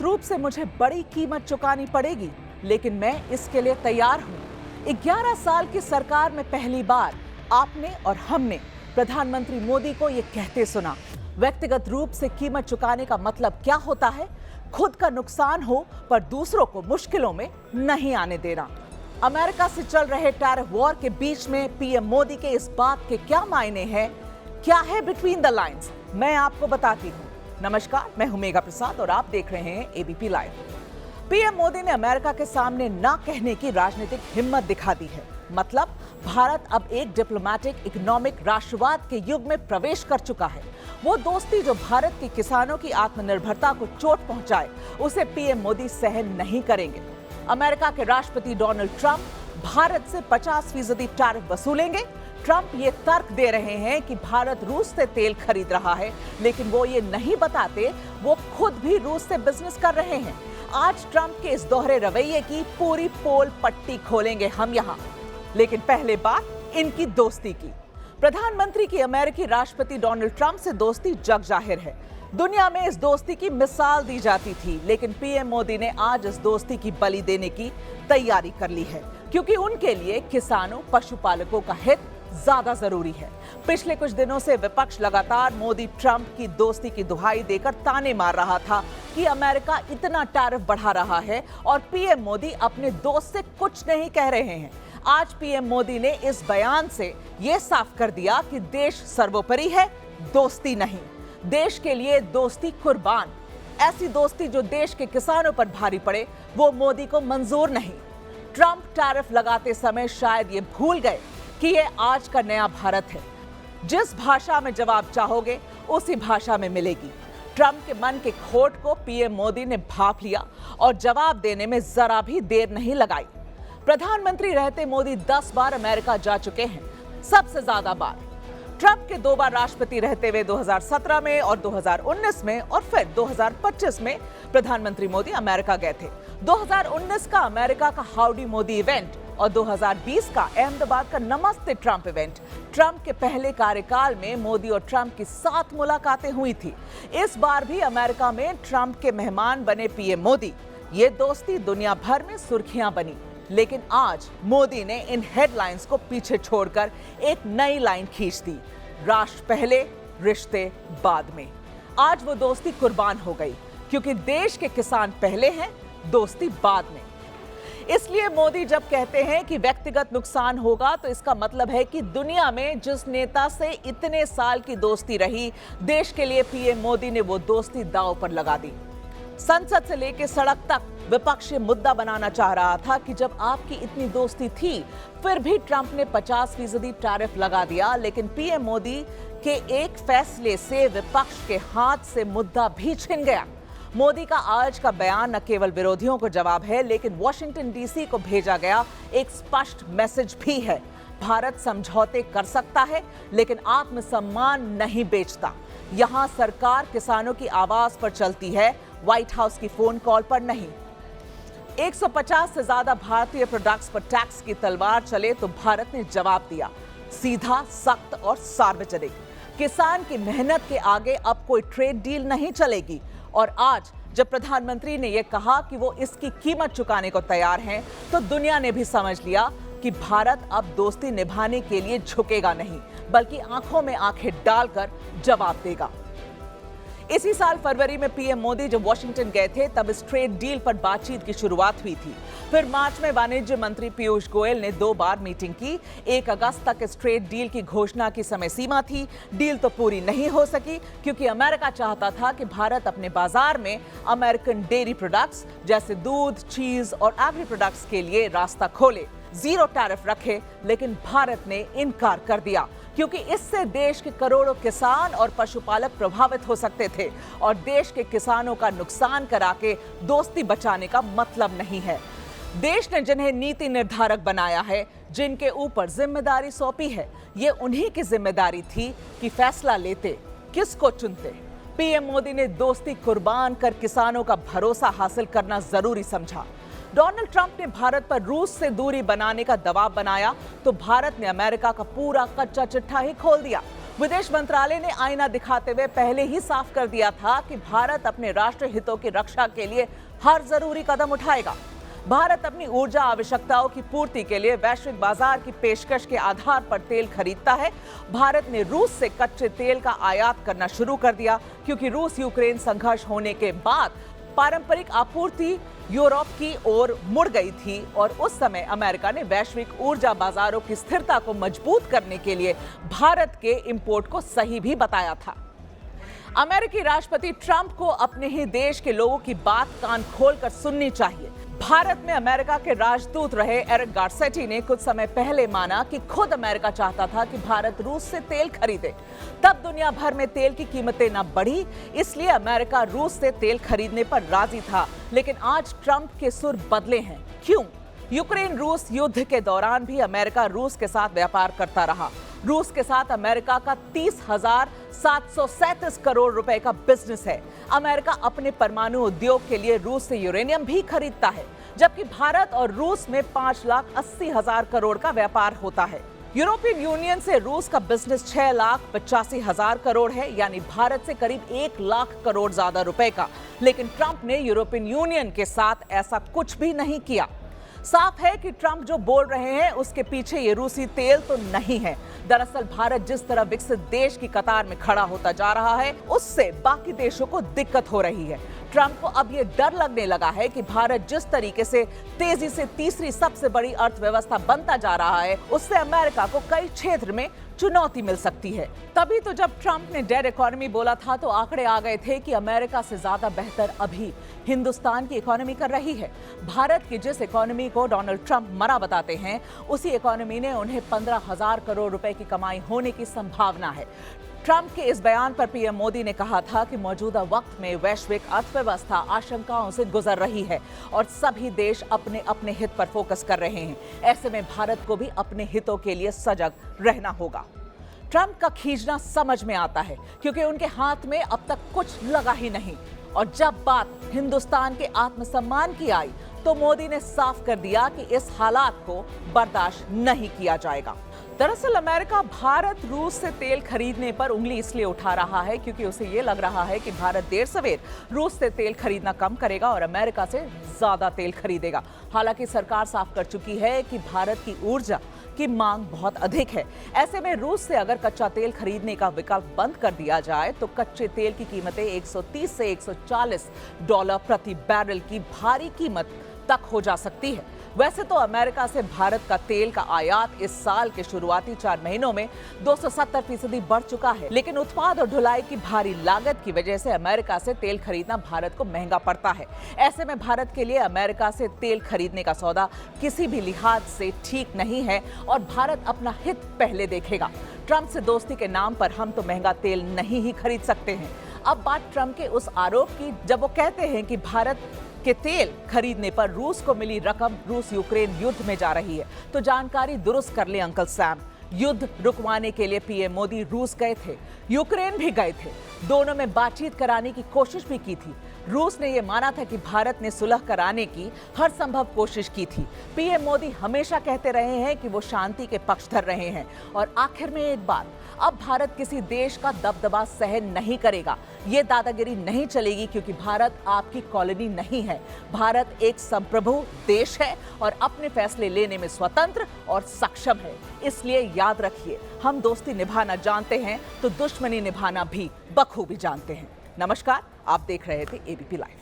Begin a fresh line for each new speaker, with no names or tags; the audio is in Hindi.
व्यक्तिगत रूप से मुझे बड़ी कीमत चुकानी पड़ेगी, लेकिन मैं इसके लिए तैयार हूं। 11 साल की सरकार में पहली बार आपने और हमने प्रधानमंत्री मोदी को यह कहते सुना, व्यक्तिगत रूप से कीमत चुकाने का मतलब क्या होता है? खुद का नुकसान हो पर दूसरों को मुश्किलों में नहीं आने देना। अमेरिका से चल रहे टैरिफ वॉर के बीच में पीएम मोदी के इस बात के क्या मायने हैं? क्या है बिटवीन द लाइंस? मैं आपको बताती हूँ। नमस्कार, मैं हूं मेघा प्रसाद और आप देख रहे हैं एबीपी लाइव। पीएम मोदी ने अमेरिका के सामने ना कहने की राजनीतिक हिम्मत दिखा दी है। मतलब भारत अब एक डिप्लोमेटिक इकोनॉमिक राष्ट्रवाद के युग में प्रवेश कर चुका है। वो दोस्ती जो भारत के किसानों की आत्मनिर्भरता को चोट पहुंचाए, उसे पीएम मोदी सहन नहीं करेंगे। अमेरिका के राष्ट्रपति डोनाल्ड ट्रंप भारत से 50% टैरिफ वसूलेंगे। ट्रंप ये तर्क दे रहे हैं कि भारत रूस से तेल खरीद रहा है, लेकिन वो ये नहीं बताते वो खुद भी रूस से बिजनेस कर रहे हैं। आज ट्रंप के इस दोहरे रवैये की पूरी पोल पट्टी खोलेंगे हम यहाँ। लेकिन पहले बात इनकी दोस्ती की। प्रधानमंत्री की अमेरिकी राष्ट्रपति डोनाल्ड ट्रंप से दोस्ती जग जाहिर है। दुनिया में इस दोस्ती की मिसाल दी जाती थी, लेकिन पीएम मोदी ने आज इस दोस्ती की बलि देने की तैयारी कर ली है, क्योंकि उनके लिए किसानों, पशुपालकों का हित ज्यादा जरूरी है। पिछले कुछ दिनों से विपक्ष लगातार मोदी ट्रंप की दोस्ती की दुहाई देकर ताने मार रहा था कि अमेरिका इतना टैरिफ बढ़ा रहा है और पीएम मोदी अपने दोस्त से कुछ नहीं कह रहे हैं। आज पीएम मोदी ने इस बयान से यह साफ कर दिया कि देश सर्वोपरि है, दोस्ती नहीं। देश के लिए दोस्ती कुर्बान। ऐसी दोस्ती जो देश के किसानों पर भारी पड़े, वो मोदी को मंजूर नहीं। ट्रंप टैरिफ लगाते समय शायद ये भूल गए कि ये आज का नया भारत है। जिस भाषा में जवाब चाहोगे उसी भाषा में मिलेगी। ट्रंप के मन के खोट को पीएम मोदी ने भांप लिया और जवाब देने में जरा भी देर नहीं लगाई। प्रधानमंत्री रहते मोदी 10 बार अमेरिका जा चुके हैं, सबसे ज्यादा बार। ट्रंप के 2 बार राष्ट्रपति रहते हुए 2017 में और 2019 में और फिर 2025 में प्रधानमंत्री मोदी अमेरिका गए थे। 2019 का अमेरिका का हाउडी मोदी इवेंट और 2020 का अहमदाबाद का नमस्ते ट्रंप इवेंट। ट्रंप के पहले कार्यकाल में मोदी और ट्रंप की 7 मुलाकातें हुई थी। इस बार भी अमेरिका में ट्रंप के मेहमान बने पीएम मोदी। ये दोस्ती दुनिया भर में सुर्खियां बनी। लेकिन आज मोदी ने इन हेडलाइंस को पीछे छोड़कर एक नई लाइन खींच दी, राष्ट्र पहले, रिश्ते बाद में। आज वो दोस्ती कुर्बान हो गई, क्योंकि देश के किसान पहले हैं, दोस्ती बाद में। इसलिए मोदी जब कहते हैं कि व्यक्तिगत नुकसान होगा, तो इसका मतलब है कि दुनिया में जिस नेता से इतने साल की दोस्ती रही, देश के लिए पीएम मोदी ने वो दोस्ती दांव पर लगा दी। संसद से लेकर सड़क तक विपक्ष मुद्दा बनाना चाह रहा था कि जब आपकी इतनी दोस्ती थी, फिर भी ट्रंप ने 50% टैरिफ लगा दिया। लेकिन पीएम मोदी के एक फैसले से विपक्ष के हाथ से मुद्दा भी छिन गया। मोदी का आज का बयान न केवल विरोधियों को जवाब है, लेकिन वॉशिंगटन डीसी को भेजा गया एक स्पष्ट मैसेज भी है। भारत समझौते कर सकता है, लेकिन आत्मसम्मान नहीं बेचता। यहां सरकार किसानों की आवाज पर चलती है, व्हाइट हाउस की फोन कॉल पर नहीं। 150 से ज्यादा भारतीय प्रोडक्ट्स पर टैक्स की तलवार चले तो भारत ने जवाब दिया, सीधा, सख्त और सार्वजनिक। किसान की मेहनत के आगे अब कोई ट्रेड डील नहीं चलेगी। और आज जब प्रधानमंत्री ने यह कहा कि वो इसकी कीमत चुकाने को तैयार हैं, तो दुनिया ने भी समझ लिया कि भारत अब दोस्ती निभाने के लिए झुकेगा नहीं, बल्कि आंखों में आंखें डालकर जवाब देगा। इसी साल फरवरी में पीएम मोदी जब वॉशिंगटन गए थे, तब इस ट्रेड डील पर बातचीत की शुरुआत हुई थी। फिर मार्च में वाणिज्य मंत्री पीयूष गोयल ने 2 बार मीटिंग की। 1 अगस्त तक इस ट्रेड डील की घोषणा की समय सीमा थी। डील तो पूरी नहीं हो सकी, क्योंकि अमेरिका चाहता था कि भारत अपने बाजार में अमेरिकन डेयरी प्रोडक्ट्स जैसे दूध, चीज और एग्री प्रोडक्ट्स के लिए रास्ता खोले, 0 टैरिफ रखे। लेकिन भारत ने इनकार कर दिया, क्योंकि इससे देश के करोड़ों किसान और पशुपालक प्रभावित हो सकते थे और देश के किसानों का नुकसान करा के दोस्ती बचाने का मतलब नहीं है। देश ने जिन्हें नीति निर्धारक बनाया है, जिनके ऊपर जिम्मेदारी सौंपी है, ये उन्हीं की जिम्मेदारी थी कि फैसला लेते, किसको चुनते। पीएम मोदी ने दोस्ती कुर्बान कर किसानों का भरोसा हासिल करना जरूरी समझा। डोनाल्ड ट्रंप ने भारत पर रूस से दूरी बनाने का दबाव बनाया तो भारत ने अमेरिका का पूरा कच्चा चिट्ठा ही खोल दिया। विदेश मंत्रालय ने आईना दिखाते हुए पहले ही साफ कर दिया था कि भारत अपने राष्ट्र हितों की रक्षा के लिए हर जरूरी कदम उठाएगा। भारत अपनी ऊर्जा आवश्यकताओं की पूर्ति के लिए वैश्विक बाजार की पेशकश के आधार पर तेल खरीदता है। भारत ने रूस से कच्चे तेल का आयात करना शुरू कर दिया क्योंकि रूस यूक्रेन संघर्ष होने के बाद पारंपरिक आपूर्ति यूरोप की ओर मुड़ गई थी और उस समय अमेरिका ने वैश्विक ऊर्जा बाजारों की स्थिरता को मजबूत करने के लिए भारत के इंपोर्ट को सही भी बताया था। अमेरिकी राष्ट्रपति ट्रंप को अपने ही देश के लोगों की बात कान खोलकर सुननी चाहिए। भारत में अमेरिका के राजदूत रहे एरिक गारसेटी ने कुछ समय पहले माना कि खुद अमेरिका चाहता था कि भारत रूस से तेल खरीदे। तब दुनिया भर में तेल की कीमतें न बढ़ी, इसलिए अमेरिका रूस से तेल खरीदने पर राजी था। लेकिन आज ट्रंप के सुर बदले हैं। क्यों? यूक्रेन रूस युद्ध के दौरान भी अमेरिका रूस के साथ व्यापार करता रहा। रूस के साथ अमेरिका का 30,737 करोड़ रुपए का बिजनेस है। अमेरिका अपने परमाणु उद्योग के लिए रूस से यूरेनियम भी खरीदता है, जबकि भारत और रूस में 5,80,000 करोड़ का व्यापार होता है। यूरोपियन यूनियन से रूस का बिजनेस 6,85,000 करोड़ है, यानी भारत से करीब 1 लाख करोड़ ज्यादा रुपए का। लेकिन ट्रंप ने यूरोपियन यूनियन के साथ ऐसा कुछ भी नहीं किया। साफ है कि ट्रंप जो बोल रहे हैं उसके पीछे ये रूसी तेल तो नहीं है। दरअसल भारत जिस तरह विकसित देश की कतार में खड़ा होता जा रहा है, उससे बाकी देशों को दिक्कत हो रही है। ट्रंप को अब ये डर लगने लगा है कि भारत जिस तरीके से तेजी से तीसरी सबसे बड़ी अर्थव्यवस्था बनता जा रहा है, उससे अमेरिका को कई क्षेत्र में चुनौती मिल सकती है। तभी तो जब ट्रंप ने डेड इकोनॉमी बोला था तो आंकड़े आ गए थे कि अमेरिका से ज्यादा बेहतर अभी हिंदुस्तान की इकोनॉमी कर रही है। भारत की जिस इकोनॉमी को डोनाल्ड ट्रंप मरा बताते हैं, उसी इकोनॉमी ने उन्हें 15,000 करोड़ रुपए की कमाई होने की संभावना है। ट्रंप के इस बयान पर पीएम मोदी ने कहा था कि मौजूदा वक्त में वैश्विक अर्थव्यवस्था आशंकाओं से गुजर रही है और सभी देश अपने अपने हित पर फोकस कर रहे हैं। ऐसे में भारत को भी अपने हितों के लिए सजग रहना होगा। ट्रंप का खींचना समझ में आता है क्योंकि उनके हाथ में अब तक कुछ लगा ही नहीं, और जब बात हिंदुस्तान के आत्मसम्मान की आई तो मोदी ने साफ कर दिया कि इस हालात को बर्दाश्त नहीं किया जाएगा। दरअसल अमेरिका भारत रूस से तेल खरीदने पर उंगली इसलिए उठा रहा है क्योंकि उसे ये लग रहा है कि भारत देर सवेर रूस से तेल खरीदना कम करेगा और अमेरिका से ज्यादा तेल खरीदेगा। हालांकि सरकार साफ कर चुकी है कि भारत की ऊर्जा की मांग बहुत अधिक है। ऐसे में रूस से अगर कच्चा तेल खरीदने का विकल्प बंद कर दिया जाए तो कच्चे तेल की कीमतें 130 से 140 डॉलर प्रति बैरल की भारी कीमत तक हो जा सकती है। वैसे तो अमेरिका से भारत का तेल का आयात इस साल के शुरुआती 4 महीनों में 270% बढ़ चुका है, लेकिन उत्पाद और ढुलाई की भारी लागत की वजह से अमेरिका से तेल खरीदना भारत को महंगा पड़ता है। ऐसे में भारत के लिए अमेरिका से तेल खरीदने का सौदा किसी भी लिहाज से ठीक नहीं है और भारत अपना हित पहले देखेगा। ट्रंप से दोस्ती के नाम पर हम तो महंगा तेल नहीं ही खरीद सकते हैं। अब बात ट्रंप के उस आरोप की जब वो कहते हैं कि भारत के तेल खरीदने पर रूस को मिली रकम रूस यूक्रेन युद्ध में जा रही है, तो जानकारी दुरुस्त कर ले अंकल सैम। युद्ध रुकवाने के लिए पीएम मोदी रूस गए थे, यूक्रेन भी गए थे, दोनों में बातचीत कराने की कोशिश भी की थी। रूस ने यह माना था कि भारत ने सुलह कराने की हर संभव कोशिश की थी। पीएम मोदी हमेशा कहते रहे हैं कि वो शांति के पक्षधर रहे हैं। और आखिर में एक बात, अब भारत किसी देश का दबदबा सहन नहीं करेगा, ये दादागिरी नहीं चलेगी, क्योंकि भारत आपकी कॉलोनी नहीं है। भारत एक संप्रभु देश है और अपने फैसले लेने में स्वतंत्र और सक्षम है। इसलिए याद रखिए, हम दोस्ती निभाना जानते हैं तो दुश्मनी निभाना भी बखूबी जानते हैं। नमस्कार, आप देख रहे थे एबीपी लाइव।